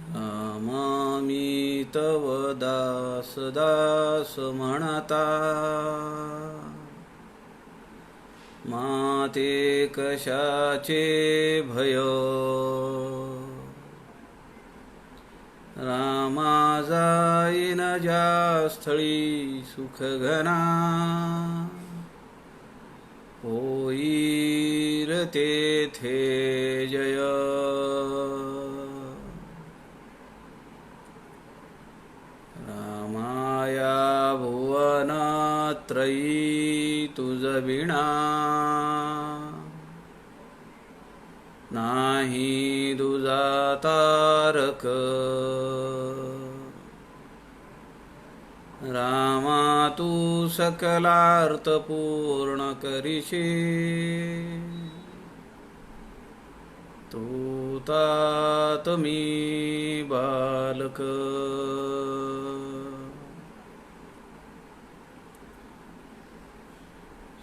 नमामि तव दास दास म्हणता, माते कशाचे भय. रामा जाईन ज्या स्थळी सुख घना, होईल तेथे जय. रामाया भुवनत्रयी तुझ विणा, नाही दुजा तारक. रामा तू सकलार्थ पूर्ण करीशी, तू तात मी बालक.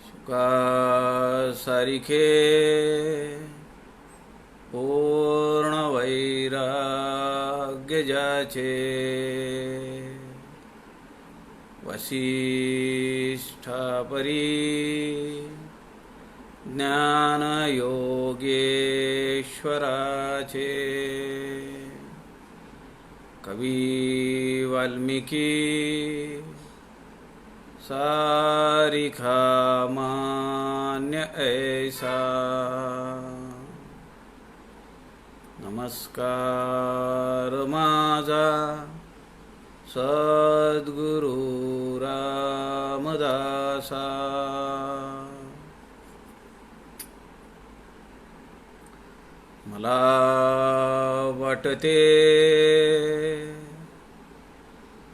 शुका सारिखे पूर्ण वैराग्य ज्याचे, वसिष्ठापरी ज्ञान योगेश्वराचे. कवी वाल्मिकी सारिखा मान्य ऐसा. नमस्कार माझा सद्गुरु रामदासा. मला वाटते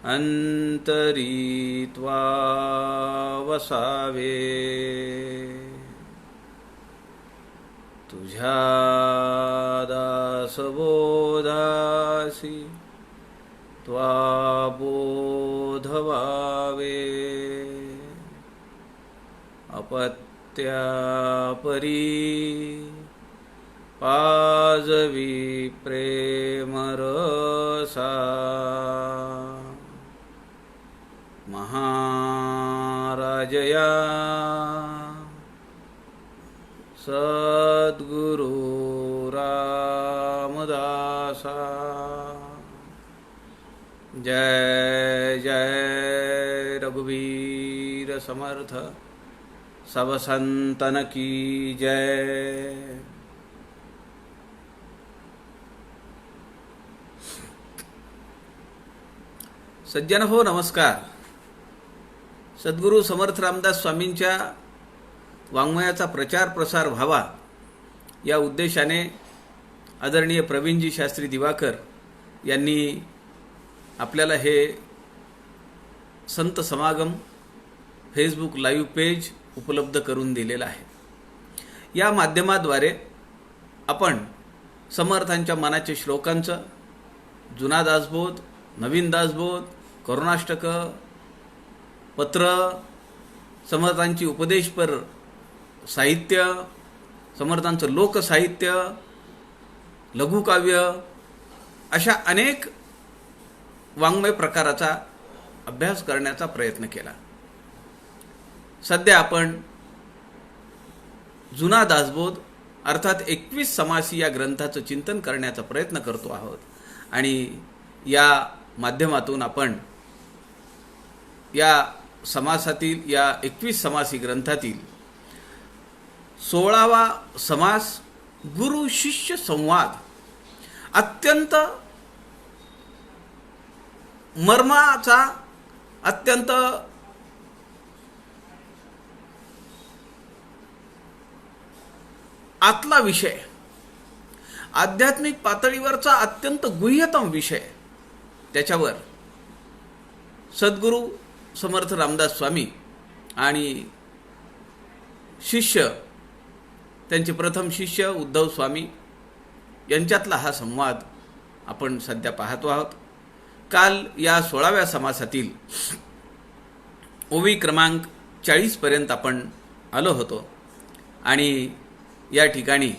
अंतरीत्वा वसावे, तुझ्या दासबोधासी त्वा बोधवावे. अपत्यापरी पाजवी प्रेमरसा, महाराजया सद्गुरु रामदासा. जय जय रघुवीर समर्थ, सब संतन की जय. सज्जन हो नमस्कार. सद्गुरू समर्थ रामदास स्वामींच्या वाङ्मयाचा प्रचार प्रसार व्हावा या उद्देशाने आदरणीय प्रवीणजी शास्त्री दिवाकर यांनी आपल्याला हे संत समागम फेसबुक लाईव्ह पेज उपलब्ध करून दिलेलं आहे. या माध्यमाद्वारे आपण समर्थांच्या मनाचे श्लोकांचं, जुना दासबोध, नवीन दासबोध, करुणाष्टक, पत्र, समर्थांची उपदेशपर साहित्य, समर्थांचं लोकसाहित्य, लघुकाव्य अशा अनेक वाङ्मय प्रकाराचा अभ्यास करण्याचा प्रयत्न केला. सध्या आपण जुना दासबोध अर्थात 21 समासी या ग्रंथाचं चिंतन करण्याचा प्रयत्न करतो आहोत आणि या माध्यमातून आपण या समासातील या 21 समासी ग्रंथातील 16वा समास गुरु शिष्य संवाद अत्यंत मर्माचा, अत्यंत आतला विषय, आध्यात्मिक पातळीवरचा अत्यंत गुह्यतम विषय, त्याच्यावर सद्गुरू समर्थ रामदास स्वामी आणि शिष्य, त्यांचे प्रथम शिष्य उद्धव स्वामी यांच्यातला हा संवाद आपण सध्या पाहतो आहोत. काल या 16व्या समासातील ओवी क्रमांक 41 पर्यंत आपण आलो होतो आणि या ठिकाणी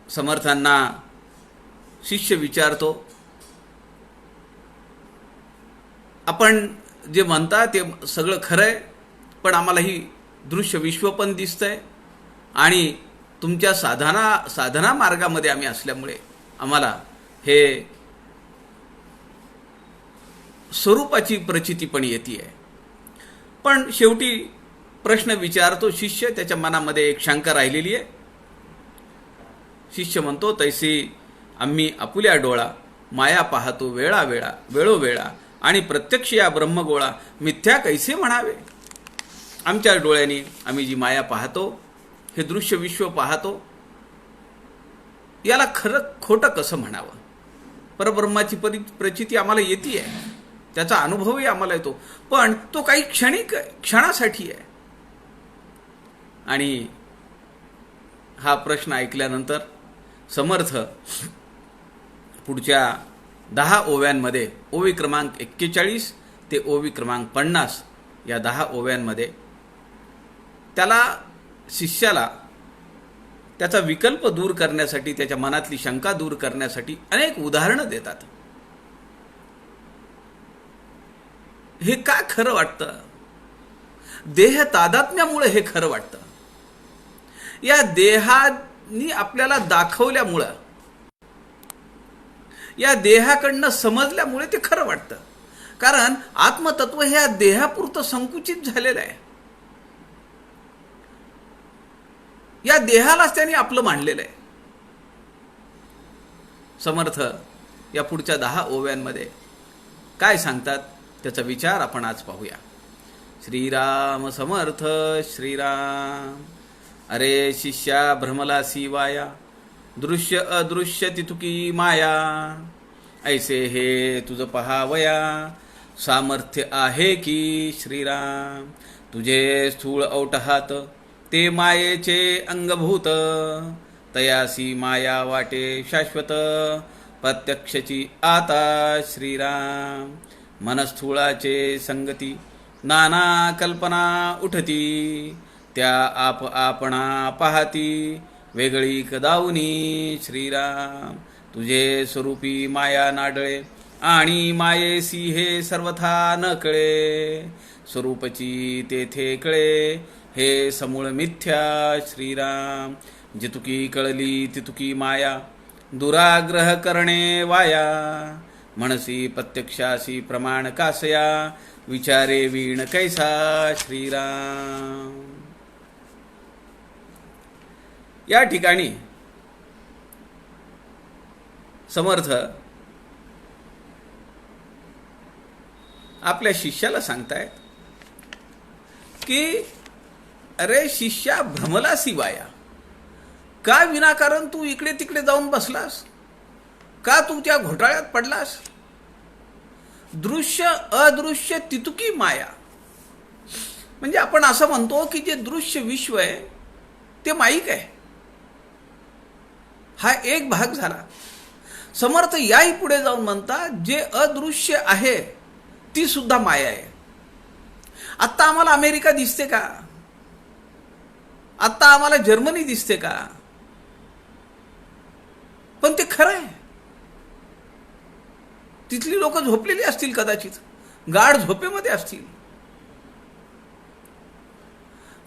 समर्थांना शिष्य विचारतो, आपण जे म्हणता ते सगळं खरं आहे, पण आम्हाला ही दृश्य विश्व पण दिसतंय आणि तुमच्या साधना मार्गामध्ये आम्ही असल्यामुळे आम्हाला हे स्वरूपाची प्रचिती पण येते. पण शेवटी प्रश्न विचारतो शिष्य, त्याच्या मनामध्ये एक शंका राहिलेली आहे. शिष्य म्हणतो, तैसी आम्ही आपुल्या डोळा माया पाहतो वेळोवेळा आणि प्रत्यक्ष या ब्रह्मगोळा मिथ्या कैसे म्हणावे. आमच्या डोळ्यांनी आम्ही जी माया पाहतो, हे दृश्य विश्व पाहतो, याला खरं खोटं कसं म्हणावं. परब्रह्माची प्रचिती आम्हाला येते आहे, त्याचा अनुभवही आम्हाला येतो, पण तो काही क्षणासाठी आहे. आणि हा प्रश्न ऐकल्यानंतर समर्थ पुढच्या 10 ओव्यांमध्ये, ओवी क्रमांक 41 ते ओवी क्रमांक 50 या 10 ओव्यांमध्ये त्याला, शिष्याला त्याचा विकल्प दूर करण्यासाठी, त्याच्या मनातली शंका दूर करण्यासाठी अनेक उदाहरणं देतात. हे का खरं वाटतं? देह तादात्म्यामुळे हे खरं वाटतं. या देहानी आपल्याला दाखवल्यामुळं, या देहाकडनं समजल्यामुळे ते खरं वाटतं. कारण आत्मतत्व हे या देहापुरतं संकुचित झालेलं आहे. या देहालाच त्यांनी आपलं मानलेलं आहे. समर्थ या पुढच्या 10 ओव्यांमध्ये काय सांगतात त्याचा विचार आपण आज पाहूया. श्रीराम समर्थ श्रीराम. अरे शिष्या भ्रमला वाया, दृश्य अदृश्य तितुकी माया. ऐसे हे तुझ पहावया, सामर्थ्य आहे की श्रीराम. तुझे स्थूळ औटहात ते मायेचे अंगभूत, तयासी माया वाटे शाश्वत. प्रत्यक्षची आता श्रीराम. मनस्थूळाचे संगती नाना कल्पना उठती, त्या आपणा पाहती वेगळी कदाऊनी श्रीराम. तुझे स्वरूपी माया नाडळे आणि मायेसी हे सर्वथा न कळे. स्वरूपची तेथे कळे हे समूळ मिथ्या श्रीराम. जितुकी कळली तितुकी माया, दुराग्रह करणे वाया. म्हणसी प्रत्यक्षासी प्रमाण कासया, विचारे वीण कैसा श्रीराम. या ठिकाणी समर्थ आपल्या शिष्याला सांगतायत की अरे शिष्या भ्रमला वाया, का विनाकारण तू इकडे तिकडे जाऊन बसलास? का तू त्या घोटाळ्यात पडलास? दृश्य अदृश्य तितुकी माया. म्हणजे आपण असं म्हणतो की जे दृश्य विश्व आहे ते माईक आहे. हा एक भाग झाला. समर्थ याही पुढे जाऊन म्हणतात, जे अदृश्य आहे ती सुद्धा माया आहे. आत्ता आम्हाला अमेरिका दिसते का? आत्ता आम्हाला जर्मनी दिसते का? पण ते खरं आहे. तिथली लोक झोपलेली असतील, कदाचित गाढ झोपेमध्ये असतील.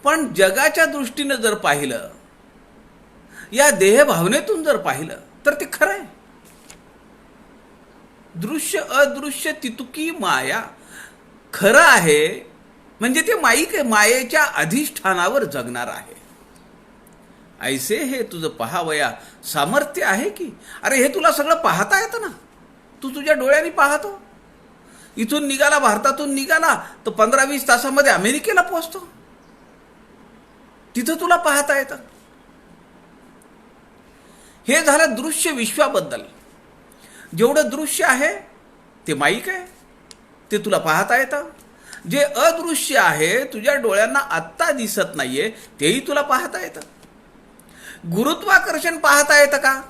पण जगाच्या दृष्टीने जर पाहिलं, या देहभावनेतून जर पाहिलं तर ते खरं आहे. दृश्य अदृश्य तितुकी माया खरं आहे. म्हणजे ते माईक आहे, मायेच्या अधिष्ठानावर जगणार आहे. ऐसे हे तुझं पहावया, सामर्थ्य आहे की. अरे हे तुला सगळं पाहता येतं ना, तू तुझ्या डोळ्यांनी पाहतो. इथून निघाला, भारतातून निघाला तर 15-20 तासामध्ये अमेरिकेला पोहोचतो. तिथं तुला पाहता येतं. हे झालं दृश्य विश्वाबद्दल. जेवढं दृश्य आहे ते माईक आहे, ते तुला पाहता येतं. जे अदृश्य आहे, तुझ्या डोळ्यांना आत्ता दिसत नाहीये, तेही तुला पाहता येतं. गुरुत्वाकर्षण पाहता येतं का?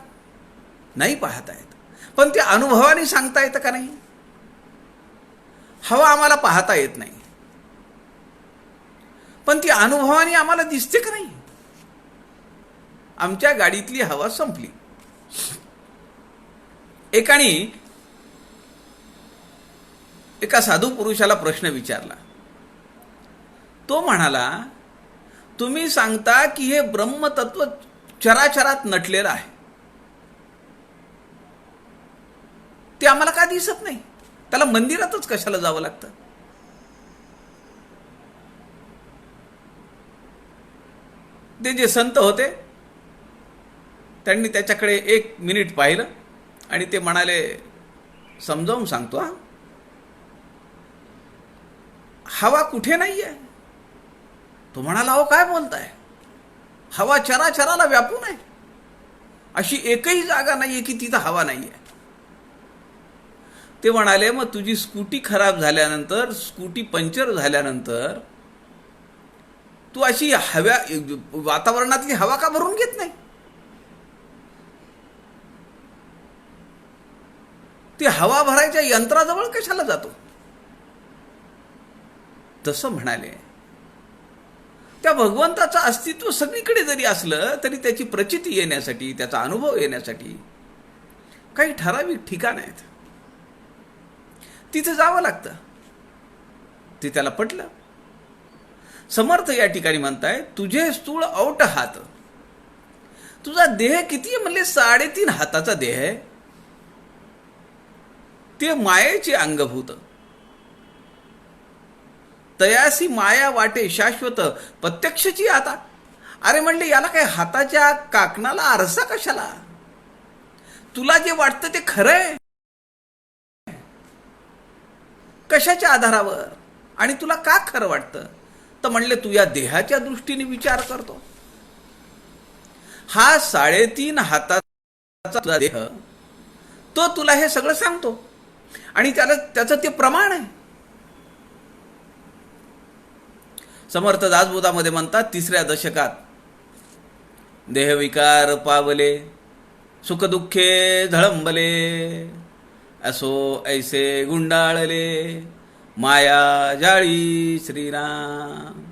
नाही पाहता येत. पण ते अनुभवाने सांगता येतं का? नाही. हवा आम्हाला पाहता येत नाही, पण ती अनुभवाने आम्हाला दिसते का नाही? आमच्या गाडीतली हवा संपली. एकाने एका साधू पुरुषाला प्रश्न विचारला. तो म्हणाला, तुम्ही सांगता की हे ब्रह्मतत्व चराचरात नटलेलं आहे, ते आम्हाला का दिसत नाही? त्याला मंदिरातच कशाला जावं लागतं? ते जे संत होते त्यांनी त्याच्याकडे 1 मिनिट पाहिलं आणि ते म्हणाले, समजावून सांगतो हा, हवा कुठे नाहीये. तो म्हणाला, अहो काय बोलताय, हवा चराचराला व्यापून आहे. अशी एकही जागा नाहीये की तिथं हवा नाहीये. ते म्हणाले, मग तुझी स्कूटी खराब झाल्यानंतर, स्कूटी पंक्चर झाल्यानंतर तू अशी वातावरणातली हवा का भरून घेत नाही? ती हवा भरायच्या यंत्राजवळ कशाला जातो? तसं म्हणाले, त्या भगवंताचं अस्तित्व सगळीकडे जरी असलं तरी त्याची प्रचिती येण्यासाठी, त्याचा अनुभव येण्यासाठी काही ठराविक ठिकाण आहेत, तिथे जावं लागतं. ते त्याला पटलं. समर्थ या ठिकाणी म्हणताय, तुझे स्थूळ औट हात. तुझा देह किती आहे म्हणले? 3.5 हाताचा देह आहे. ते मायेचे अंगभूत. तयासी माया वाटे शाश्वत प्रत्यक्षची आता. अरे म्हणले, याला काय हाताच्या काकणाला आरसा कशाला? तुला जे वाटतं ते खरं आहे. कशाच्या आधारावर? आणि तुला का खरं वाटतं? तर म्हणले, तू या देहाच्या दृष्टीने विचार करतो. हा 3.5 हाताचा देह तो तुला हे सगळं सांगतो आणि त्याचं ते प्रमाण आहे. समर्थ दासबोधामध्ये म्हणतात, 3ऱ्या दशकात, देहविकार पावले, सुखदुःखे झळंबले, असो ऐसे गुंडाळले, माया जाळी श्रीराम.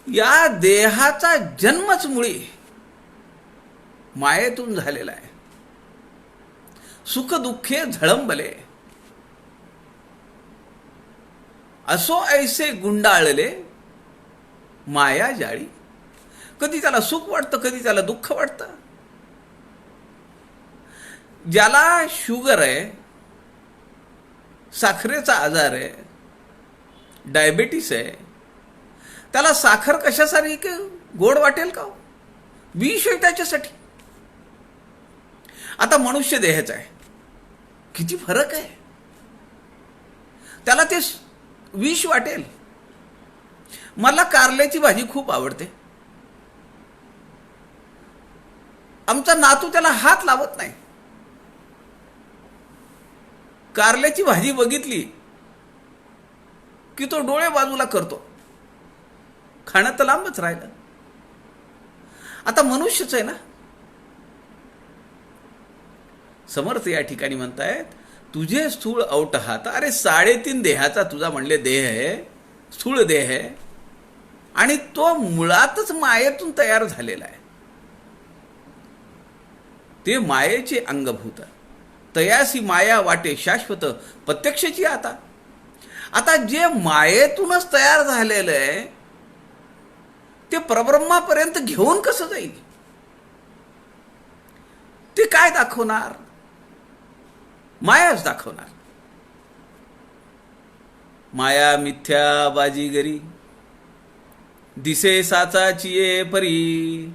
या देहाचा जन्मच मुळी मायेतून झालेला आहे. सुख दुःखे झळंबले, असो ऐसे गुंडाळले, माया जाळी. कधी त्याला सुख वाटतं, कधी त्याला दुःख वाटतं. ज्याला शुगर आहे, साखरेचा आजार आहे, डायबेटीस आहे, त्याला साखर कशासाठी गोड वाटेल का? विष आहे त्याच्यासाठी. आता मनुष्य देहाचा आहे, किती फरक आहे. त्याला ते विष वाटेल. मला कारल्याची भाजी खूप आवडते. आमचा नातू त्याला हात लावत नाही. कारल्याची भाजी बघितली की तो डोळे बाजूला करतो. खाणं तर लांबच राहिलं. आता मनुष्यच आहे ना. समर्थ या ठिकाणी म्हणतायत, तुझे स्थूळ औट हात. अरे 3.5 देहाचा तुझा म्हणले देह आहे, स्थूळ देह आहे, आणि तो मुळातच मायेतून तयार झालेला आहे. ते मायेचे अंगभूत. तयासी माया वाटे शाश्वत प्रत्यक्षची आता. आता जे मायेतूनच तयार झालेलं आहे ते परब्रह्मापर्यंत घेऊन कसं जाईल? ते काय दाखवणार? मायाच दाखवणार. माया मिथ्या बाजीगरी, दिसे साचाची ये परी.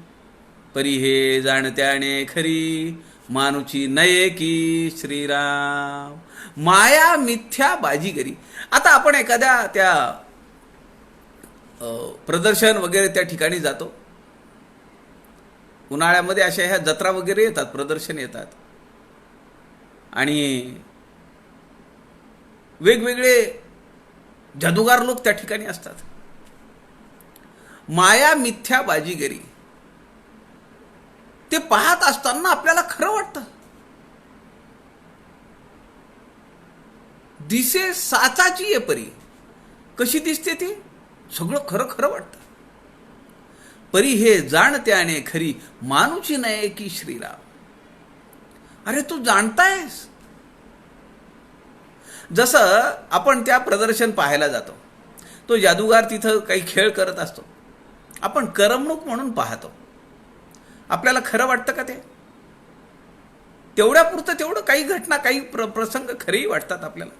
परी हे जाणत्याने खरी, मानुची नये की श्रीराम. माया मिथ्या बाजीगरी. आता आपण एखाद्या त्या प्रदर्शन वगैरे त्या ठिकाणी जातो. उन्हाळ्यामध्ये अशा ह्या जत्रा वगैरे येतात, प्रदर्शन येतात, आणि वेगवेगळे जादूगार लोक त्या ठिकाणी असतात. माया मिथ्या बाजीगरी. ते पाहत असताना आपल्याला खरं वाटतं. दिसे साचाची ये परी. कशी दिसते ती? सगळं खरं खरं वाटतं. परी हे जाणत्याने खरी मानुची नये की श्रीराम. अरे तू जाणतायस. जसं आपण त्या प्रदर्शन पाहायला जातो, तो जादूगार तिथं काही खेळ करत असतो, आपण करमणूक म्हणून पाहतो. आपल्याला खरं वाटतं का ते? तेवढ्यापुरतं तेवढं काही घटना, काही प्रसंग खरेही वाटतात आपल्याला.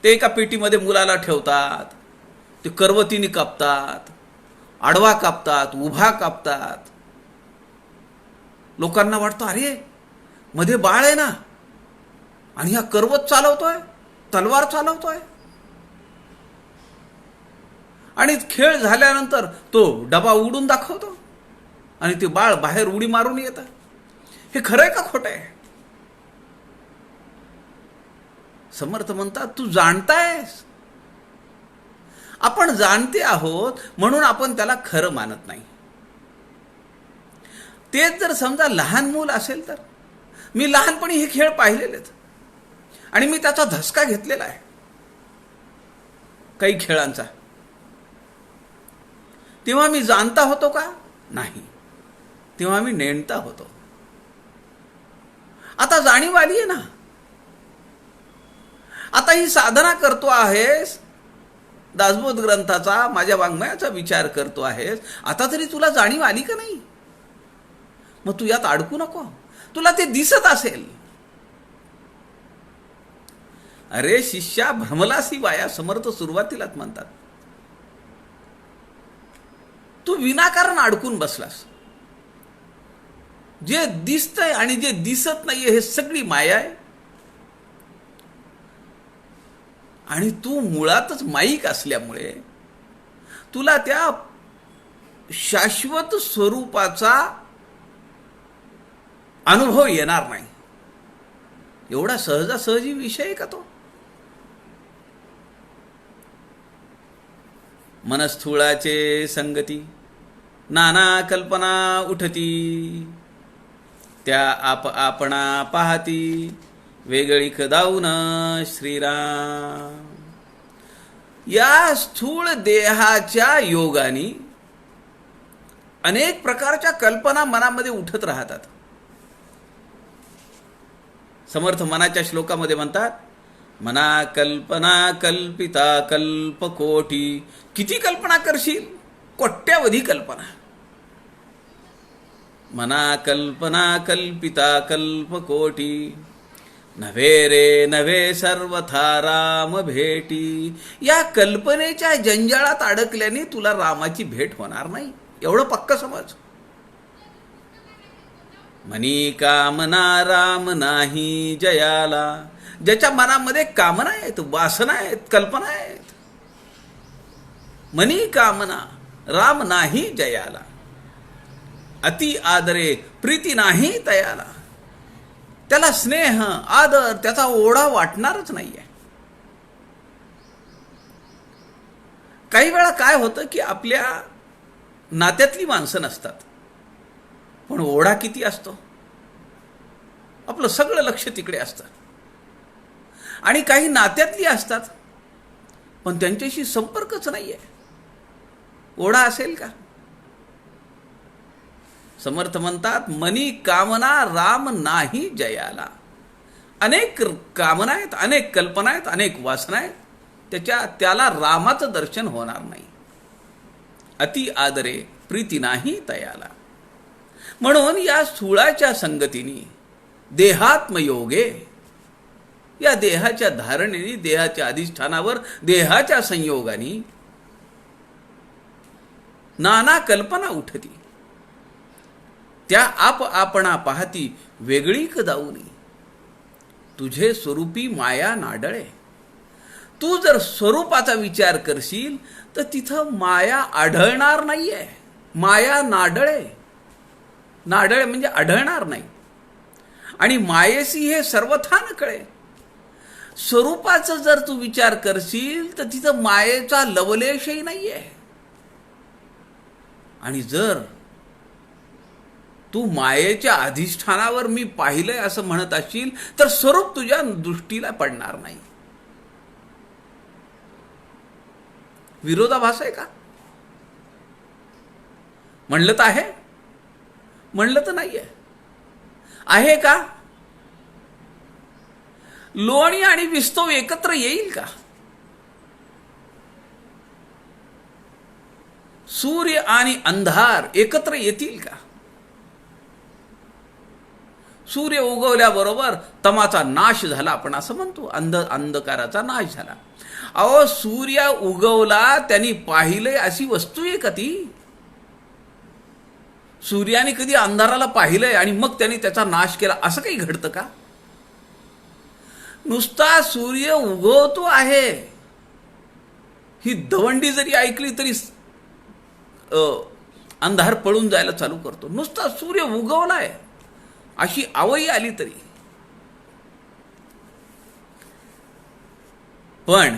ते एका पेटीमध्ये मुलाला ठेवतात, ते करवतीने कापतात, आडवा कापतात, उभा कापतात. लोकांना वाटतं अरे मध्ये बाळ आहे ना, आणि हा करवत चालवतोय, तलवार चालवतोय. आणि खेळ झाल्यानंतर तो डबा उडून दाखवतो आणि ते बाळ बाहेर उडी मारून येतं. हे खरं आहे का खोटं आहे? समर्थ म्हणतात तू जाणतायस. आपण जाणते आहोत म्हणून आपण त्याला खरं मानत नाही. तेच जर समजा लहान मूल असेल तर, मी लहानपणी हे खेळ पाहिलेलेत आणि मी त्याचा धसका घेतलेला आहे काही खेळांचा. तेव्हा मी जाणता होतो का? नाही, तेव्हा मी नेणता होतो. आता जाणीव आली आहे ना. आता ही साधना करतो आहेस, दासबोध ग्रंथाचा, माझ्या वाङ्मयाचा विचार करतो आहेस, आता तरी तुला जाणीव आली का नाही? मग तू यात अडकू नको. तुला ते दिसत असेल. अरे शिष्या भ्रमलासी वाया, समर्थ सुरुवातीलाच म्हणतात. तू विनाकारण अडकून बसलास. जे दिसतंय आणि जे दिसत नाहीये हे सगळी माया आहे. आणि तू मुळातच माईक असल्यामुळे तुला त्या शाश्वत स्वरूपाचा अनुभव येणार नाही. एवढा सहजासहजी विषय आहे का तो? मनस्थूळाचे संगती नाना कल्पना उठती, त्या आपणा पाहती वेगळी कदाऊन श्रीराम. या स्थूळ देहाच्या योगानी अनेक प्रकारच्या कल्पना मनामध्ये उठत राहतात. समर्थ मनाच्या श्लोकामध्ये म्हणतात, मना कल्पना कल्पिता कल्पकोटी. किती कल्पना करशील? कोट्यावधी कल्पना. मना कल्पना कल्पिता कल्पकोटी, नव्हे रे नव्हे सर्वथा राम भेटी. या कल्पनेच्या जंजाळात अडकल्याने तुला रामाची भेट होणार नाही, एवढं पक्क समज. मनी कामना राम नाही जयाला. ज्याच्या मनामध्ये कामना आहेत, वासना आहेत, कल्पना आहेत. मनी कामना राम नाही जयाला, अति आदरे प्रीती नाही तयाला. त्याला स्नेह आदर त्याचा ओढा वाटणारच नाहीये. काही वेळा काय होतं की आपल्या नात्यातली माणसं नसतात, पण ओढा किती असतो. आपलं सगळं लक्ष तिकडे असतं. आणि काही नात्यातली असतात पण त्यांच्याशी संपर्कच नाहीये. ओढा असेल का? समर्थ म्हणतात, मनी कामना राम नाही जयाला. अनेक कामना आहेत, अनेक कल्पना आहेत, अनेक वासना आहेत, त्याला रामाचं दर्शन होणार नाही. अति आदरे प्रीती नाही तयाला. म्हणून या स्थूळाच्या संगतीने देहात्मयोगे, या देहाच्या धारणेने, देहाच्या अधिष्ठानावर देहाच्या संयोगाने नाना कल्पना उठती, त्या आपणा पाहती वेगळी कदाऊनी. तुझे स्वरूपी माया नाडळे. तू जर स्वरूपाचा विचार करशील तर तिथं माया आढळणार नाहीये. माया नाडळे. नाडळे म्हणजे आढळणार नाही. आणि मायेसी हे सर्वथा न कळे. स्वरूपाचा जर तू विचार करशील तर तिथं मायेचा लवलेशही नाहीये. आणि जर तू मायेच्या अधिष्ठानावर मी पाहिलंय असं म्हणत असशील तर स्वरूप तुझ्या दृष्टीला पडणार नाही. विरोधाभास आहे का? म्हणलं तर आहे, म्हणलं तर नाही आहे का? लोणी आणि विस्तव एकत्र येईल का? सूर्य आणि अंधार एकत्र येतील का? सूर्य उगवल्याबरोबर तमाचा नाश झाला, आपण असं म्हणतो, अंधकाराचा नाश झाला. अहो, सूर्य उगवला, त्यांनी पाहिलंय अशी वस्तू आहे का ती? सूर्याने कधी अंधाराला पाहिलंय आणि मग त्यांनी त्याचा नाश केला, असं काही घडतं का? नुसता सूर्य उगवतो आहे, ही दवंडी जरी ऐकली तरी अंधार पळून जायला चालू करतो. नुसता सूर्य उगवलाय अशी आवई आली तरी. पण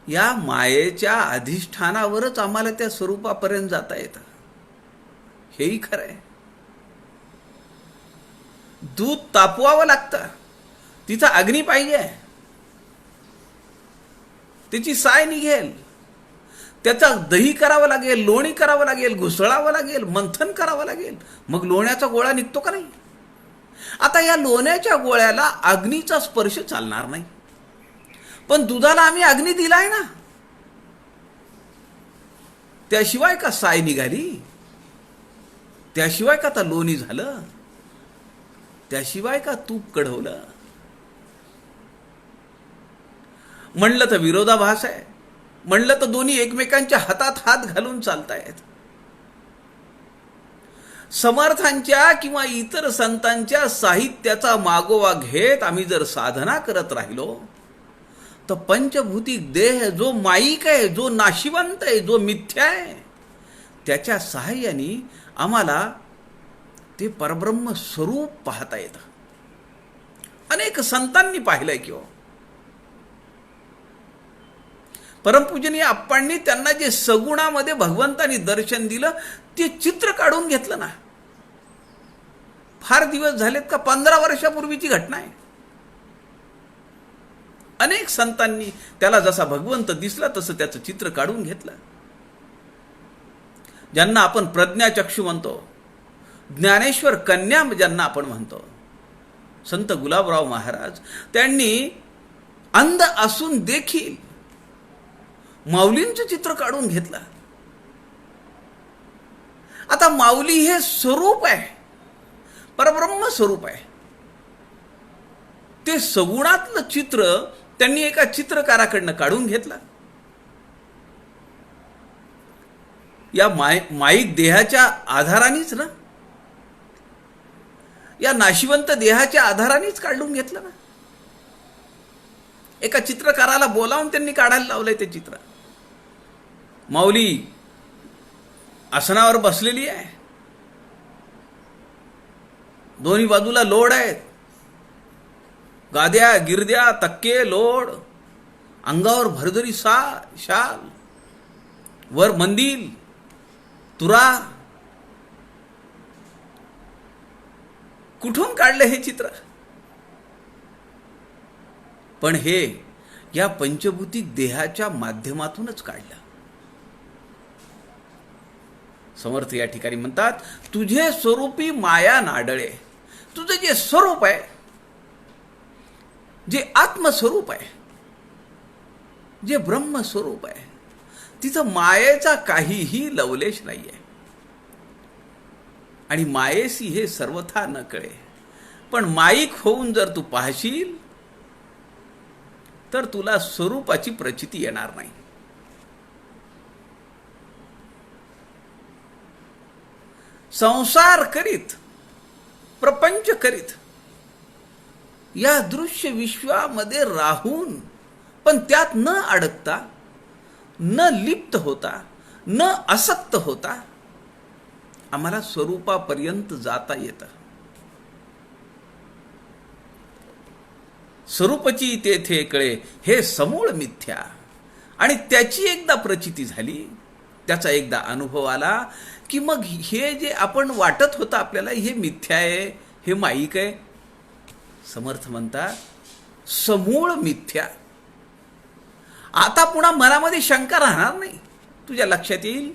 या मायेच्या अधिष्ठानावरच आम्हाला त्या स्वरूपापर्यंत जाता येतं, हेही खरं आहे. दूध तापवावं लागतं, तिथं अग्नी पाहिजे, त्याची साय निघेल, त्याचा दही करावं लागेल, लोणी करावं लागेल, घुसळावं लागेल, मंथन करावं लागेल, मग लोण्याचा गोळा निघतो का नाही? आता या लोण्याच्या गोळ्याला अग्नीचा स्पर्श चालणार नाही, पण दुधाला आम्ही अग्नी दिलाय ना, त्याशिवाय का साय निघाली? त्याशिवाय का आता लोणी झालं? त्याशिवाय का तूप कढवलं? म्हणलं तर विरोधाभास आहे, म्हणलं तर दोन्ही एकमेकांच्या हातात हात घालून चालतायत. समर्थांच्या किंवा इतर संतांच्या साहित्याचा मागोवा घेत आम्ही जर साधना करत राहिलो तर पंचभौतिक देह जो माईक आहे, जो नाशिवंत आहे, जो मिथ्या आहे, त्याच्या सहाय्याने आम्हाला ते परब्रह्म स्वरूप पाहता येतं. अनेक संतांनी पाहिलंय किंवा परमपूजनीय आप्पांनी त्यांना जे सगुणामध्ये भगवंतानी दर्शन दिलं ते चित्र काढून घेतलं ना. फार दिवस झालेत का, 15 वर्षापूर्वीची घटना आहे. अनेक संतांनी त्याला जसा भगवंत दिसला तसं त्याचं चित्र काढून घेतलं. ज्यांना आपण प्रज्ञाचक्षु म्हणतो, ज्ञानेश्वर कन्या ज्यांना आपण म्हणतो, संत गुलाबराव महाराज, त्यांनी अंध असून देखील माऊलींचं चित्र काढून घेतलं. आता माऊली हे स्वरूप आहे, परब्रह्म स्वरूप आहे. ते सगुणातलं चित्र त्यांनी एका चित्रकाराकडनं काढून घेतलं. या माईक देहाच्या आधारानेच ना, या नाशिवंत देहाच्या आधारानेच काढून घेतलं ना. एका चित्रकाराला बोलावून त्यांनी काढायला लावलंय ते चित्र. माऊली आसनावर बसलेली आहे, दोन्ही बाजूला लोड आहेत, गाद्या गिरद्या तक्के लोड, अंगावर भरदरी शाल, वर मंदिल तुरा. कुठून काढले हे चित्र? पण हे या पंचभौतिक देहाच्या माध्यमातूनच काढलं. समर्थ या ठिकाणी म्हणतात, तुझे स्वरूपी माया नाडळे. तुझं जे स्वरूप आहे, जे आत्मस्वरूप आहे, जे ब्रह्मस्वरूप आहे, तिथं मायेचा काहीही लवलेश नाहीये. आणि मायेसी हे सर्वथा न कळे. पण माईक होऊन जर तू पाहशील तर तुला स्वरूपाची प्रचिती येणार नाही. संसार करीत, प्रपंच करीत, या दृश्य विश्वामध्ये राहून पण त्यात न अडकता, न लिप्त होता, न आसक्त होता आम्हाला स्वरूपापर्यंत जाता येतं. स्वरूपची तेथे कळे हे समूळ मिथ्या. आणि त्याची एकदा प्रचिती झाली, त्याचा एकदा अनुभव आला की मग हे जे आपण वाटत होतं आपल्याला हे मिथ्या आहे, हे माईक आहे, समर्थ म्हणतात समूळ मिथ्या. आता पुन्हा मनामध्ये शंका राहणार नाही. तुझ्या लक्षात येईल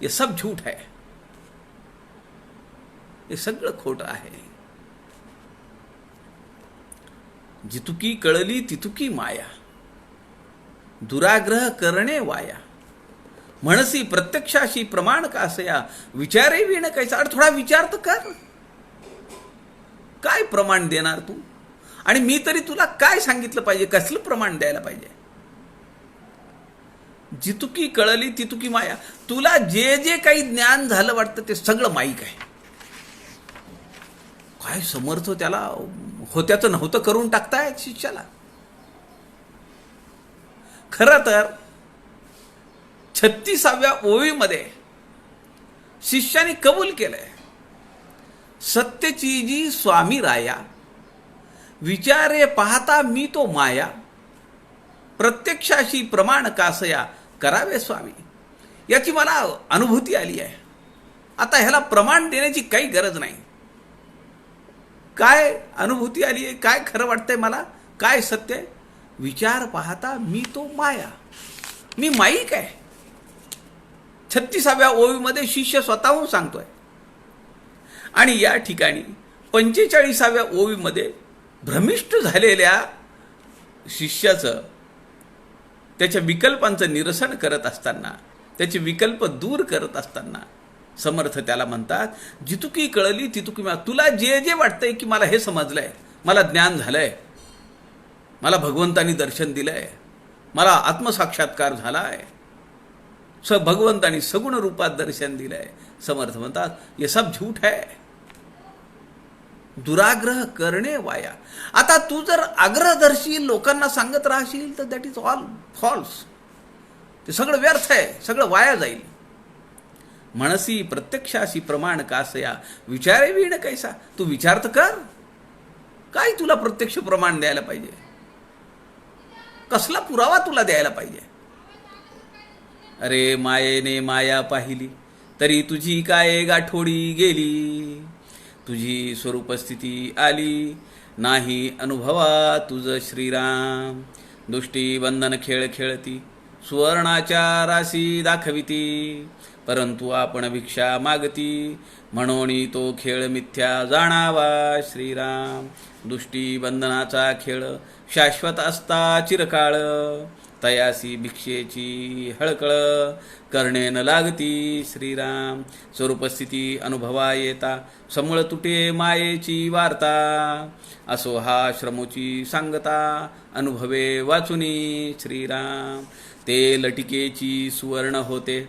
हे सब झूठ आहे, हे सगळं खोटं आहे. जितुकी कळली तितुकी माया, दुराग्रह करणे वाया. म्हणसी प्रत्यक्षाशी प्रमाण कासया, विचारे विण कैसा. अरे थोडा विचार तर कर, काय प्रमाण देणार तू? आणि मी तरी तुला काय सांगितलं पाहिजे, कसलं प्रमाण द्यायला पाहिजे? जितुकी कळली तितुकी माया. तुला जे जे काही ज्ञान झालं वाटतं ते सगळं माईक आहे. काय समर्थ त्याला होत्याचं नव्हतं करून टाकताय शिष्याला. खरं तर 36व्या ओळीमध्ये शिष्याने कबूल केलंय, सत्यची जी स्वामी राया, विचारे पाहता मी तो माया, प्रत्यक्षाशी प्रमाण कासया, करावे स्वामी. याची मला अनुभूती आली आहे. आता ह्याला प्रमाण देण्याची काही गरज नाही. काय अनुभूती आली आहे, काय खरं वाटतंय मला, काय सत्य आहे? विचार पाहता मी तो माया, मी माईक आहे. 36व्या ओळीमध्ये शिष्य स्वतःहून सांगतोय. आणि या ठिकाणी 45व्या ओळीमध्ये भ्रमिष्ट झालेल्या शिष्याचं, त्याच्या विकल्पांचं निरसन करत असताना, त्याचे विकल्प दूर करत असताना समर्थ त्याला म्हणतात, जितुकी कळली तितुकी माया. तुला जे जे वाटतंय की मला हे समजलंय, मला ज्ञान झालंय, मला दर्शन दिलंय, मला आत्मसाक्षात्कार झालाय, भगवंतानी सगुण रूपात दर्शन दिलंय. समर्थ म्हणतात हे सब झूठ है, दुराग्रह करणे वाया. आता तू जर आग्रहदर्शी लोकांना सांगत राहशील तर दॅट इज ऑल फॉल्स. ते सगळं व्यर्थ आहे, सगळं वाया जाईल. म्हणसी प्रत्यक्षाशी प्रमाण कासया, विचारे विण कैसा. तू विचार तर कर, काय तुला प्रत्यक्ष प्रमाण द्यायला पाहिजे, कसला पुरावा तुला द्यायला पाहिजे? अरे मायेने माया पाहिली, तरी तुझी काय गाठोडी गेली. तुझी स्वरूपस्थिती आली, नाही अनुभवा तुझ श्रीराम. दुष्टी बंधन खेळ खेळती, सुवर्णाच्या राशी दाखविती. परंतु आपण भिक्षा मागती, म्हणून तो खेळ मिथ्या जाणावा श्रीराम. दुष्टी बंधनाचा खेळ शाश्वत असता चिरकाळ. तयासी भिक्षेची हळकळ, करणे न लागती श्रीराम. स्वरूपस्थिती अनुभवा येता, समूळ तुटे मायेची वार्ता. असो हा श्रमोची सांगता, अनुभवे वाचुनी श्रीराम. ते लटिकेची सुवर्ण होते,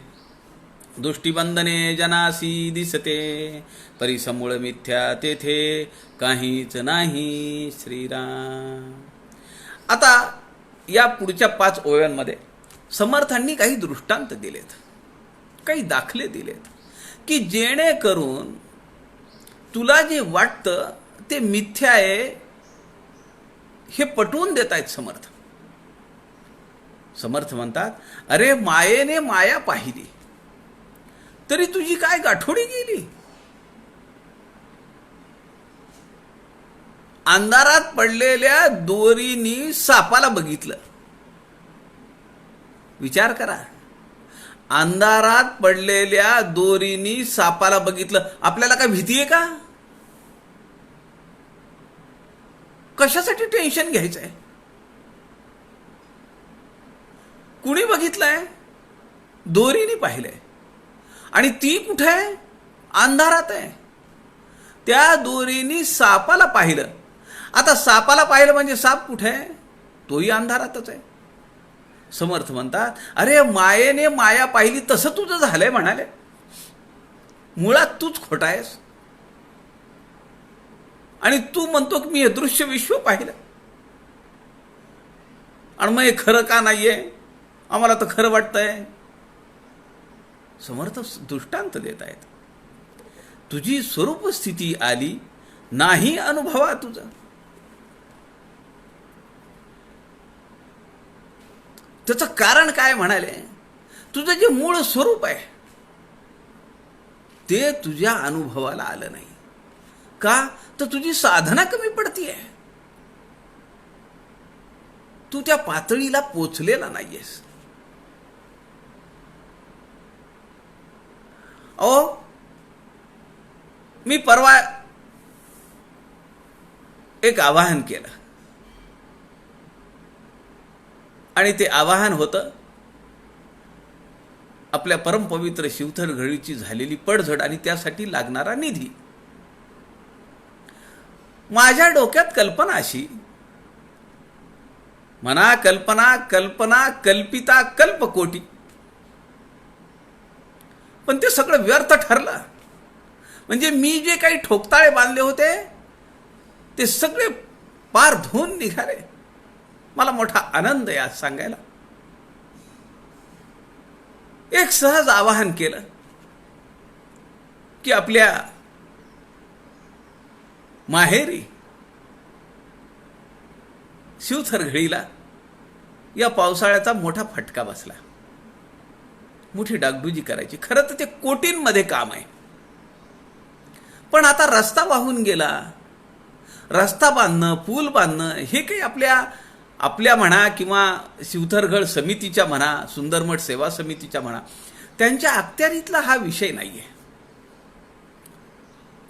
दृष्टीबंधने जनासी दिसते. परिसमूळ मिथ्या तेथे काहीच नाही श्रीराम. आता या पुढच्या 5 ओव्यांमध्ये समर्थांनी काही दृष्टांत दिलेत, काही दाखले दिलेत, की जेणेकरून तुला जे वाटतं ते मिथ्या आहे हे पटवून देत आहेत समर्थ. समर्थ म्हणतात, अरे मायेने माया पाहिली, तरी तुझी काय गाठोडी गेली. अंधारात पडलेल्या दोरीनी सापाला बघितलं. विचार करा, अंधारात पडलेल्या दोरीनी सापाला बघितलं. आपल्याला काय भीती आहे का? कशासाठी टेन्शन घ्यायचंय? कुणी बघितलंय? दोरीने पाहिलंय. आणि ती कुठे आहे? अंधारात आहे. त्या दोरीने सापाला पाहिलं. आता सापाला पाहिलं म्हणजे साप कुठे आहे? तोही अंधारातच आहे. समर्थ म्हणतात, अरे मायेने माया पाहिली तसं तुझं झालंय म्हणाले. मुळात तूच खोटा आहेस. आणि तू म्हणतो की मी हे दृश्य विश्व पाहिलं, आणि मग हे खरं का नाहीये? आम्हाला तर खरं वाटतंय. समर्थ दृष्टांत देत आहेत. तुझी स्वरूप स्थिती आली, नाही अनुभवा तुझं. त्याचं कारण काय म्हणाले? तुझं जे मूळ स्वरूप आहे ते तुझ्या अनुभवाला आलं नाही. का? तर तुझी साधना कमी पडतीये. तू त्या पातळीला पोचलेला नाहीयेस. अहो, मी परवा एक आवाहन केलं आणि ते आवाहन होतं आपल्या परमपवित्र शिवथर घळीची झालेली पडझड आणि त्यासाठी लागणारा निधी. माझ्या डोक्यात कल्पना अशी, मना कल्पना कल्पना कल्पिता कल्पकोटी, पण ते सगळं व्यर्थ ठरलं. म्हणजे मी जे काही ठोकताळे बांधले होते ते सगळे पार धुवून निघाले. मला मोठा आनंद आहे आज सांगायला. एक सहज आवाहन केलं की आपल्या माहेरी शिवथर घळीला या पावसाळ्याचा मोठा फटका बसला. मोठी डागडुजी करायची. खरं तर ते कोटींमध्ये काम आहे, पण आता रस्ता वाहून गेला. रस्ता बांधणं, पूल बांधणं हे काही आपल्या म्हणा किंवा शिवथरघळ समितीच्या म्हणा, सुंदरमठ सेवा समितीच्या म्हणा, त्यांच्या अखत्यारीतला हा विषय नाहीये.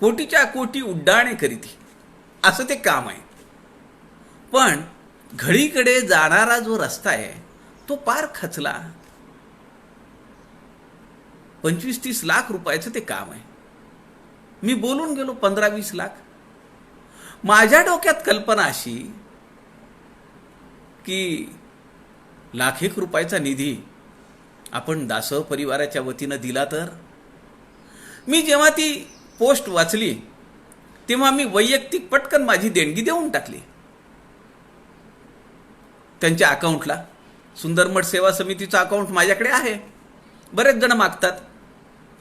कोटीच्या कोटी उड्डाणे करीती असं ते काम आहे. पण घळीकडे जाणारा जो रस्ता आहे तो पार खचला. 25-30 लाख रुपयाचं ते काम आहे. मी बोलून गेलो 15-20 लाख. माझ्या डोक्यात कल्पना अशी की 1,00,000 रुपयाचा निधी आपण दासव परिवाराच्या वतीनं दिला तर. मी जेव्हा ती पोस्ट वाचली तेव्हा मी वैयक्तिक पटकन माझी देणगी देऊन टाकली त्यांच्या अकाउंटला. सुंदरमठ सेवा समितीचं अकाउंट माझ्याकडे आहे. बरेच जण मागतात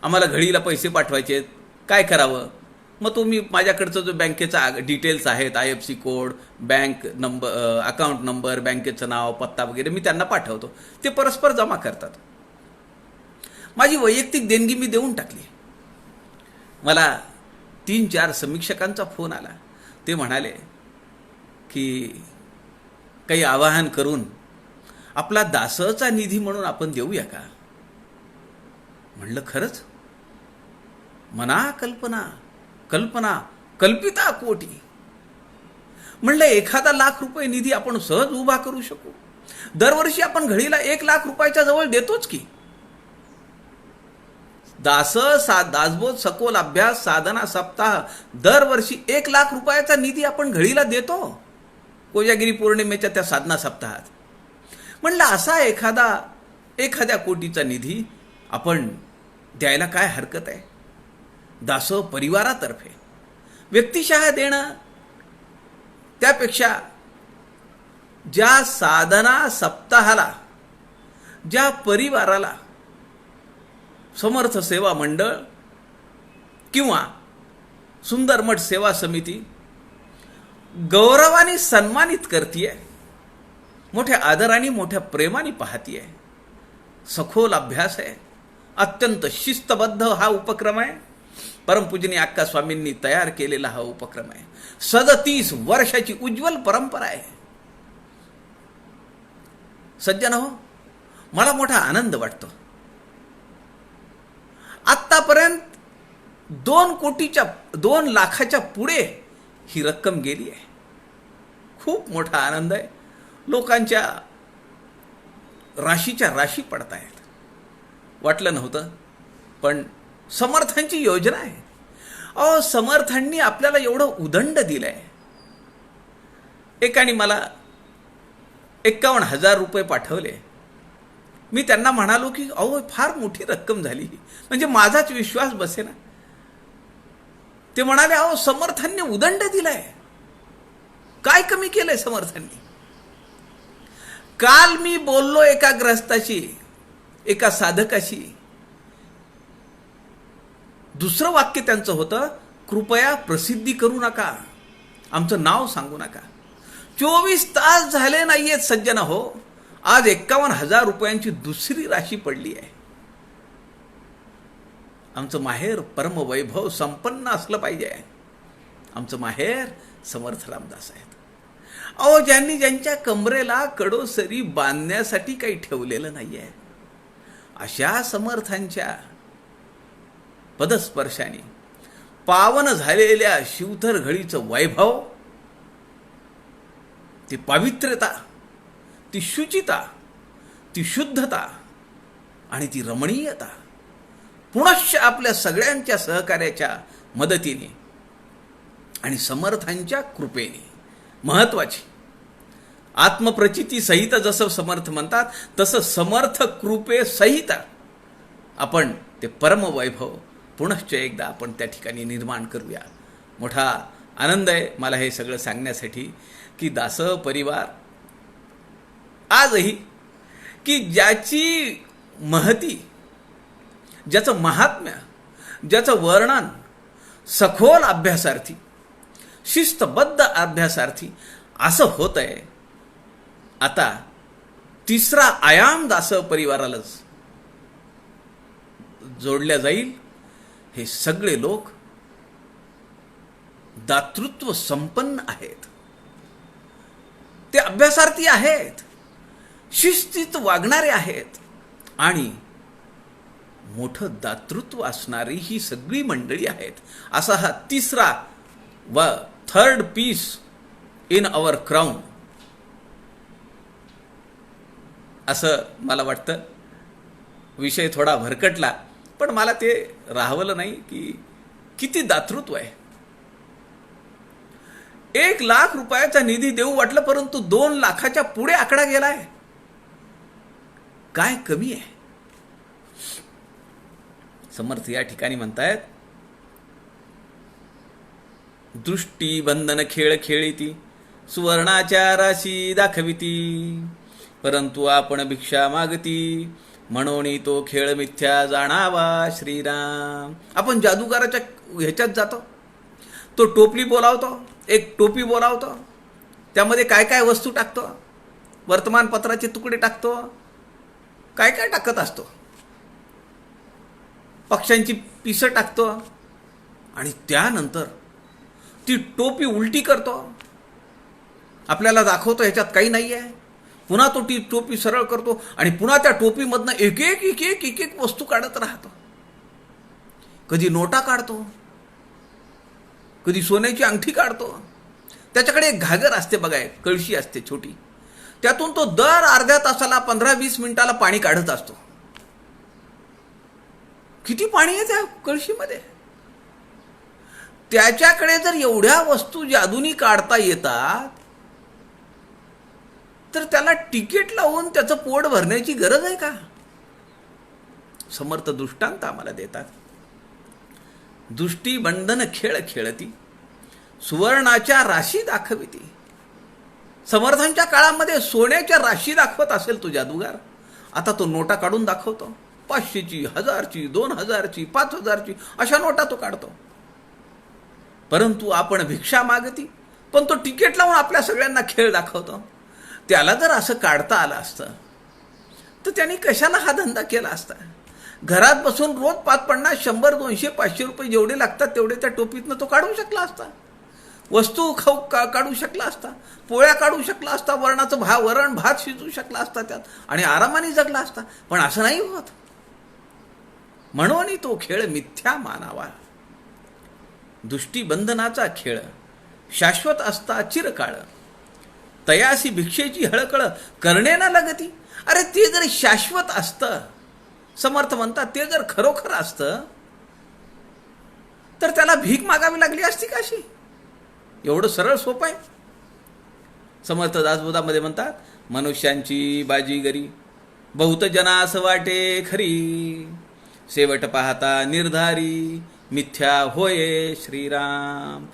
आम्हाला घळीला पैसे पाठवायचे, काय करावं. मग तुम्ही माझ्याकडचं जो बँकेचा डिटेल्स आहेत, IFSC code, bank number, account number, बँकेचं नाव, पत्ता वगैरे मी त्यांना पाठवतो. ते परस्पर जमा करतात. माझी वैयक्तिक देणगी मी देऊन टाकली. मला 3-4 समीक्षकांचा फोन आला. ते म्हणाले की काही आवाहन करून आपला दासचा निधी म्हणून आपण देऊया का. म्हणलं खरंच. मना कल्पना कल्पना कल्पिता कोटी. म्हणलं 1,00,000 रुपये निधी आपण सहज उभा करू शकू. दरवर्षी आपण घळीला 1,00,000 रुपयाच्या जवळ देतोच की. दासबोध सखोल अभ्यास साधना सप्ताह दरवर्षी 1,00,000 रुपयाचा निधी आपण घळीला देतो कोजागिरी पौर्णिमेच्या त्या साधना सप्ताहात. म्हणलं असा एखाद्या कोटीचा निधी आपण द्यायला काय हरकत आहे. दासो परिवारातर्फे व्यक्तिशः देणं, त्यापेक्षा ज्या साधना सप्ताहाला, ज्या परिवाराला समर्थ सेवा मंडळ किंवा सुंदरमठ सेवा समिती गौरवाने सन्मानित करतीये, मोठ्या आदराने मोठ्या प्रेमाने पाहतीये. सखोल अभ्यास आहे. अत्यंत शिस्तबद्ध हा उपक्रम आहे. परमपूजनीय अक्का स्वामींनी तयार केलेला हा उपक्रम आहे. 37 वर्षाची उज्ज्वल परंपरा आहे. सज्जन हो, मला मोठा आनंद वाटतो. आत्तापर्यंत 2 लाखाच्या पुढे ही रक्कम गेली आहे. खूप मोठा आनंद आहे. लोकांच्या राशीच्या राशी पडत आहेत. वाटलं नव्हतं, पण समर्थांची योजना आहे. अहो, समर्थांनी आपल्याला एवढं उदंड दिलंय. एकाने मला 51,000 रुपये पाठवले. मी त्यांना म्हणालो की अहो फार मोठी रक्कम झाली, म्हणजे माझाच विश्वास बसेना. ते म्हणाले अहो समर्थांनी उदंड दिलाय, काय कमी केलंय समर्थांनी. काल मी बोललो एका ग्रस्ताशी, एका साधकाशी. दुसरं वाक्य त्यांचं होतं, कृपया प्रसिद्धी करू नका, आमचं नाव सांगू नका. 24 तास झाले नाहीयेत सज्जन हो, आज 51,000 रुपयांची दुसरी राशी पडली आहे. आमचं माहेर परमवैभव संपन्न असलं पाहिजे. आमचं माहेर समर्थ रामदास आहेत. अहो, ज्यांनी ज्यांच्या कमरेला कडोसरी बांधण्यासाठी काही ठेवलेलं नाहीये, अशा समर्थांच्या पदस्पर्शाने पावन झालेल्या शिवथर घळीचं वैभव, ती पवित्रता, ती शुचिता, ती शुद्धता आणि ती रमणीयता पुनश्च आपल्या सगळ्यांच्या सहकार्याच्या मदतीने आणि समर्थांच्या कृपेने, महत्वाची आत्मप्रचिती सहित जसं समर्थ म्हणतात तसं समर्थ कृपे सहित आपण ते परमवैभव पुनश्च एकदा आपण त्या ठिकाणी निर्माण करूया. मोठा आनंद आहे मला हे सगळं सांगण्यासाठी की दासह परिवार आजही, की ज्याची महती, ज्याचं महात्म्य, ज्याचं वर्णन सखोल अभ्यासार्थी, शिस्तबद्ध अभ्यासार्थी असं होत आहे. आता तिसरा आयाम दासह परिवारालाच जोडल्या जाईल. हे सगळे लोक दातृत्व संपन्न आहेत, ते अभ्यासार्थी आहेत, शिस्तीत वागणारे आहेत आणि मोठं दातृत्व असणारी ही सगळी मंडळी आहेत. असा हा तिसरा व third piece in our crown असं मला वाटतं. विषय थोडा भरकटला पण मला ते राहवलं नाही की किती दातृत्व आहे. 1,00,000 रुपयाचा निधी देऊ वाटलं परंतु 2 लाखाच्या पुढे आकडा गेलाय. काय कमी आहे? समर्थ या ठिकाणी म्हणतायत, दृष्टी बंधन खेळ खेळीती, सुवर्णाच्या राशी दाखविती, परंतु आपण भिक्षा मागती, म्हणून तो खेळ मिथ्या जाणावा श्रीराम. आपण जादूगाराच्या ह्याच्यात जातो, तो टोपली बोलावतो, एक टोपी बोलावतो, त्यामध्ये काय काय वस्तू टाकतो, वर्तमानपत्राचे तुकडे टाकतो, काय काय टाकत असतो, पक्ष्यांची पिसं टाकतो आणि त्यानंतर ती टोपी उलटी करतो, आपल्याला दाखवतो ह्याच्यात काही नाही आहे. पुन्हा तो ती टोपी सरळ करतो आणि पुन्हा त्या टोपीमधनं एक एक एक एक एक एक वस्तू काढत राहतो. कधी नोटा काढतो, कधी सोन्याची अंगठी काढतो. त्याच्याकडे एक घागर असते बघा, एक कळशी असते छोटी, त्यातून तो दर अर्ध्या तासाला 15-20 मिनिटाला पाणी काढत असतो. किती पाणी आहे त्या कळशीमध्ये? त्याच्याकडे जर एवढ्या वस्तू जादूनी काढता येतात तर त्याला तिकीट लावून त्याचं पोट भरण्याची गरज आहे का? समर्थ दृष्टांत आम्हाला देतात. दृष्टी बंधन खेळ खेळती, सुवर्णाच्या राशी दाखविती. समर्थांच्या काळामध्ये सोन्याच्या राशी दाखवत असेल तो जादूगार, आता तो नोटा काढून दाखवतो. 500ची, 1000ची, 2000ची, 5000ची अशा नोटा तो काढतो. परंतु आपण भिक्षा मागती, पण तो तिकीट लावून आपल्या सगळ्यांना खेळ दाखवतो. त्याला जर असं काढता आलं असतं तर त्यांनी कशाला हा धंदा केला असता? घरात बसून रोज 550, 100, 200, 500 रुपये जेवढे लागतात तेवढे त्या टोपीतनं तो काढू शकला असता. वस्तू खाऊ काढू शकला असता, पोळ्या काढू शकला असता, वरण भात शिजू शकला असता त्यात आणि आरामाने जगला असता. पण असं नाही होत. म्हणून तो खेळ मिथ्या मानावा. दृष्टीबंधनाचा खेळ शाश्वत असता चिरकाळ, तयासी भिक्षेची हळकळ करणे ना लगती. अरे ते जर शाश्वत असतं, समर्थ म्हणतात ते जर खरोखर असतं तर त्याला भीक मागावी लागली असती काशी? एवढं सरळ सोपं आहे. समर्थ दासबोधामध्ये म्हणतात, मनुष्यांची बाजीगरी बहुत जनास वाटे खरी, शेवट पाहता निर्धारी मिथ्या होये श्रीराम.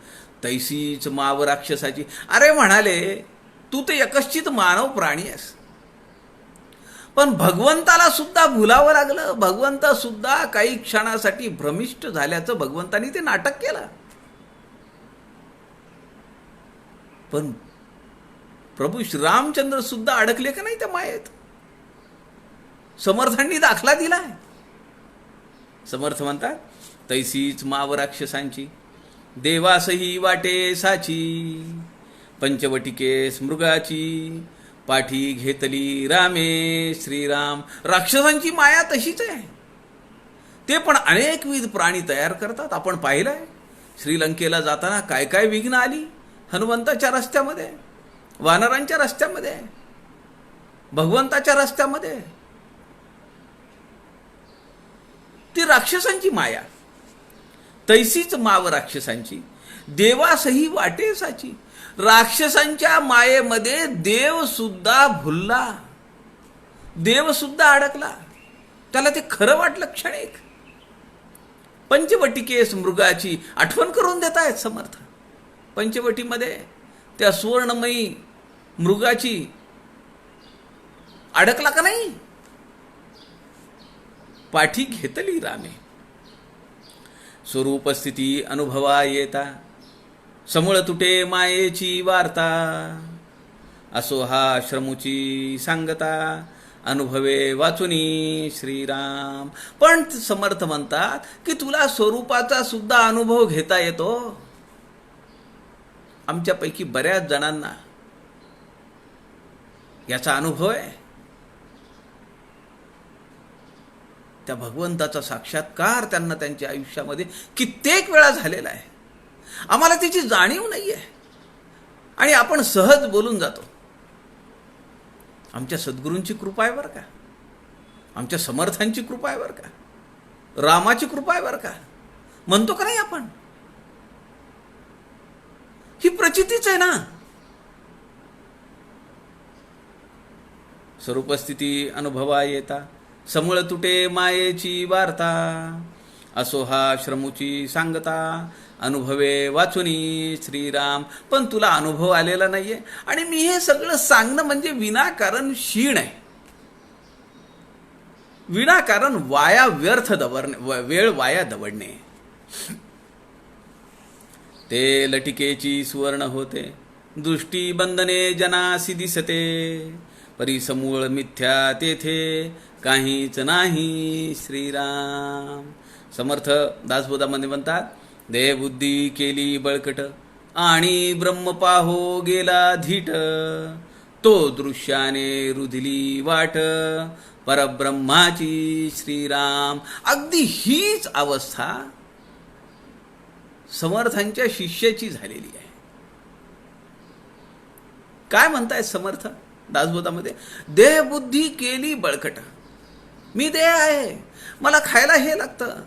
तैसीच माव राक्षसाची. अरे म्हणाले तू तर एकश्चित मानव प्राणी आहेस, पण भगवंताला सुद्धा भुलावं लागलं. भगवंत सुद्धा काही क्षणासाठी भ्रमिष्ट झाल्याचं भगवंतानी ते नाटक केलं. पण प्रभू श्रीरामचंद्र सुद्धा अडकले का नाही त्या मायेत? समर्थांनी दाखला दिलाय. समर्थ म्हणतात, तैसीच माव राक्षसांची देवासही वाटे साची, पंचवटिकेस मृगाची पाठी घेतली रामे श्रीराम. राक्षसांची माया तशीच आहे. ते पण अनेकविध प्राणी तयार करतात. आपण पाहिलंय श्रीलंकेला जाताना काय काय विघ्न आली हनुमंताच्या रस्त्यामध्ये, वानरांच्या रस्त्यामध्ये, भगवंताच्या रस्त्यामध्ये. ती राक्षसांची माया, तैसीच माव राक्षसांची, देवासही वाटेसाची. राक्षसांच्या मायेमध्ये देव सुद्धा भुलला, देव सुद्धा अडकला. त्याला ते खरं वाटलं क्षणिक. पंचवटिकेस मृगाची आठवण करून देत आहेत समर्थ. पंचवटीमध्ये त्या सुवर्णमयी मृगाची अडकला का नाही? पाठी घेतली रामे. स्वरूप स्थिती अनुभवा येता, समूळ तुटे मायेची वार्ता. असो हा श्रमूची सांगता, अनुभवे वाचुनी श्रीराम. पण समर्थ म्हणतात की तुला स्वरूपाचा सुद्धा अनुभव घेता येतो. आमच्यापैकी बऱ्याच जणांना याचा अनुभव आहे. त्या भगवंताचा साक्षात्कार त्यांना त्यांच्या आयुष्यामध्ये कित्येक वेळा झालेला आहे. आम्हाला त्याची जाणीव नाही आहे आणि आपण सहज बोलून जातो. आमच्या सद्गुरूंची कृपा आहे बरं का, आमच्या समर्थांची कृपा आहे बरं का, रामाची कृपा आहे बरं का, म्हणतो का नाही आपण? ही प्रचितीच आहे ना. स्वरूपस्थिती अनुभवा येता, समूळ तुटे मायेची वार्ता. असो हा श्रमूची सांगता, अनुभवे वाचुनी श्रीराम. पण तुला अनुभव आलेला नाहीये आणि मी हे सगळं सांगणं म्हणजे विनाकारण शीण आहे, विनाकारण वाया व्यर्थ दवडणे, वेळ वाया दवडणे. ते लटिकेची सुवर्ण होते, दृष्टी बंधने जनासी दिसते. परिसमूळ मिथ्या तेथे काहीच नाही श्रीराम. समर्थ दासबोधामध्ये म्हणतात, देहबुद्धी केली बळकट आणि ब्रह्म पाहो गेला धीट. तो दृश्याने रुधिली वाट, परब्रह्माची श्रीराम. अगदी हीच अवस्था समर्थांच्या शिष्याची झालेली आहे. काय म्हणताय समर्थ दासबोधामध्ये? देहबुद्धी केली बळकट. मी देह आहे, मला खायला हे लागतं,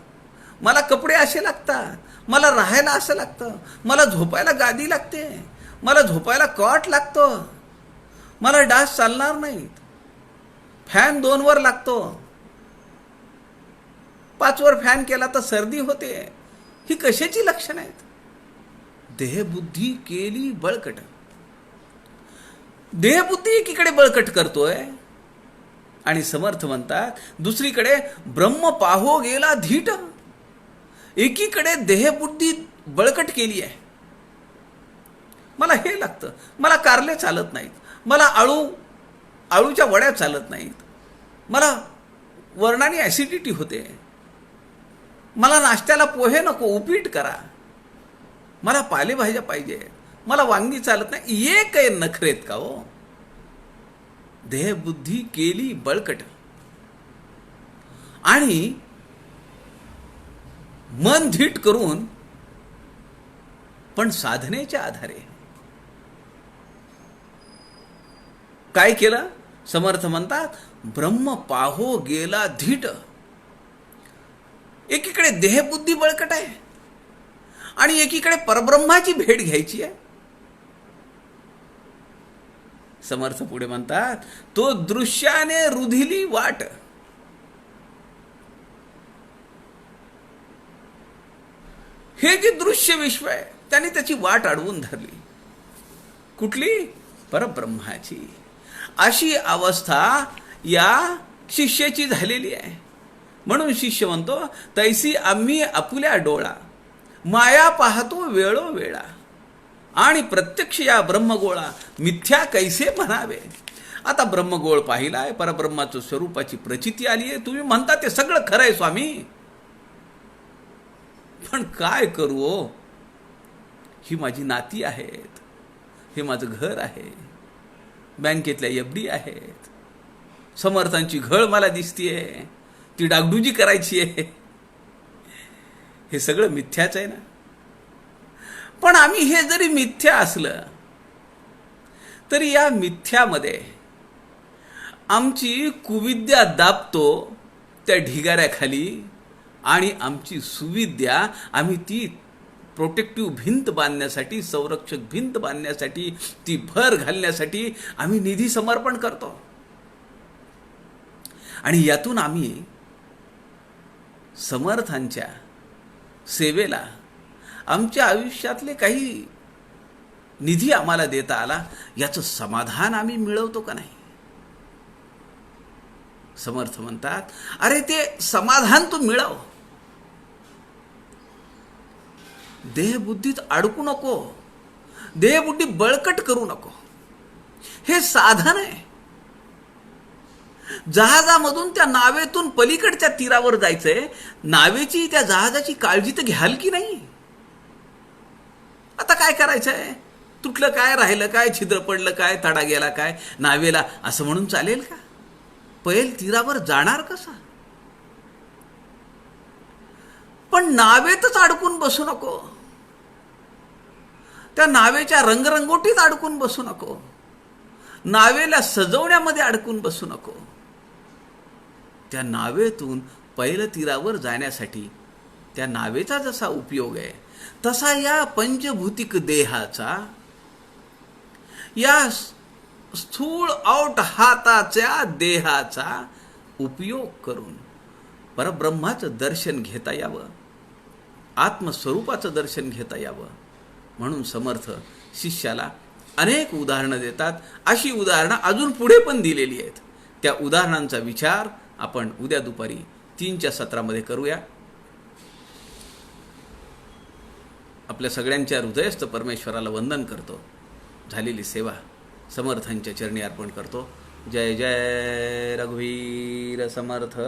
मला कपडे असे लागतात, मला राहायला असं लागतं, मला झोपायला गादी लागते, मला झोपायला कॉट लागतो, मला डास चालणार नाहीत, फॅन 2 वर लागतो, 5 वर फॅन केला तर सर्दी होते. ही कशाची लक्षणं आहेत? देहबुद्धी केली बळकट. देहबुद्धी एकीकडे बळकट करतोय आणि समर्थ म्हणतात दुसरीकडे ब्रह्म पाहो गेला धीट. एकीकडे देहबुद्धी बळकट केली आहे. मला हे लागतं, मला कारले चालत नाहीत, मला आळूच्या वड्या चालत नाहीत, मला वर्णाने ॲसिडिटी होते, मला नाश्त्याला पोहे नको, उपीट करा, मला पालेभाज्या पाहिजे, मला वांगी चालत नाही. ये काय नखरेत का हो? देहबुद्धी केली बळकट आणि मन धीट करून, पण साधनेच्या आधारे काय केलं? समर्थ म्हणतात ब्रह्म पाहो गेला धीट. एकीकडे देहबुद्धी बळकट आहे आणि एकीकडे परब्रह्माची भेट घ्यायची आहे. समर्थ पुढे म्हणतात तो दृश्याने रुधिली वाट. हे जे दृश्य विश्व आहे त्याने त्याची वाट अडवून धरली. कुठली? परब्रह्माची. अशी अवस्था या शिष्याची झालेली आहे. म्हणून शिष्य म्हणतो तैसी आम्ही आपुल्या डोळा, माया पाहतो वेळोवेळा, आणि प्रत्यक्ष या ब्रह्मगोळा मिथ्या कैसे म्हणावे. आता ब्रह्मगोळ पाहिलाय, परब्रह्माचं स्वरूपाची प्रचिती आली आहे. तुम्ही म्हणता ते सगळं खरं आहे स्वामी, पण काय करू हो? ही माझी नाती आहेत, हे माझं घर आहे, बँकेतल्या एफडी आहेत, समर्थांची घळ मला दिसतीये, ती डागडुजी करायची आहे. हे सगळं मिथ्याच आहे ना. पण आम्ही हे जरी मिथ्या असलं तरी या मिथ्यामध्ये आमची कुविद्या दाबतो त्या ढिगाऱ्याखाली, आणि आमची सुविद्या आम्ही ती प्रोटेक्टिव्ह भिंत बांधण्यासाठी, संरक्षक भिंत बांधण्यासाठी, ती भर घालण्यासाठी आम्ही निधी समर्पण करतो. आणि यातून आम्ही समर्थांच्या सेवेला आमच्या आयुष्यातले काही निधी आम्हाला देता आला याचं समाधान आम्ही मिळवतो का नाही? समर्थ म्हणतात, अरे ते समाधान तू मिळव, देहबुद्धीत अडकू नको, देहबुद्धी बळकट करू नको. हे साधन आहे. जहाजामधून त्या नावेतून पलीकडच्या तीरावर जायचंय, नावेची त्या जहाजाची काळजी तर घ्याल की नाही? आता काय करायचंय? तुटलं काय, राहिलं काय, छिद्र पडलं काय, तडा गेला काय नावेला, असं म्हणून चालेल का? पैल तीरावर जाणार कसा? पण नावेतच अडकून बसू नको, त्या नावेच्या रंगरंगोटीत अडकून बसू नको, नावेला सजवण्यामध्ये अडकून बसू नको. त्या नावेतून पैल तीरावर जाण्यासाठी त्या नावेचा जसा उपयोग आहे, तसा या पंचभूतिक देहाचा, या स्थूळ औट हाताच्या देहाचा उपयोग करून परब्रह्माचं दर्शन घेता यावं, आत्मस्वरूपाचं दर्शन घेता यावं, म्हणून समर्थ शिष्याला अनेक उदाहरणं देतात. अशी उदाहरणं अजून पुढे पण दिलेली आहेत. त्या उदाहरणांचा विचार आपण उद्या दुपारी 3च्या सत्रामध्ये करूया. आपल्या सगळ्यांच्या हृदयस्थ परमेश्वराला वंदन करतो. झालेली सेवा समर्थांच्या चरणी अर्पण करतो. जय जय रघुवीर समर्थ.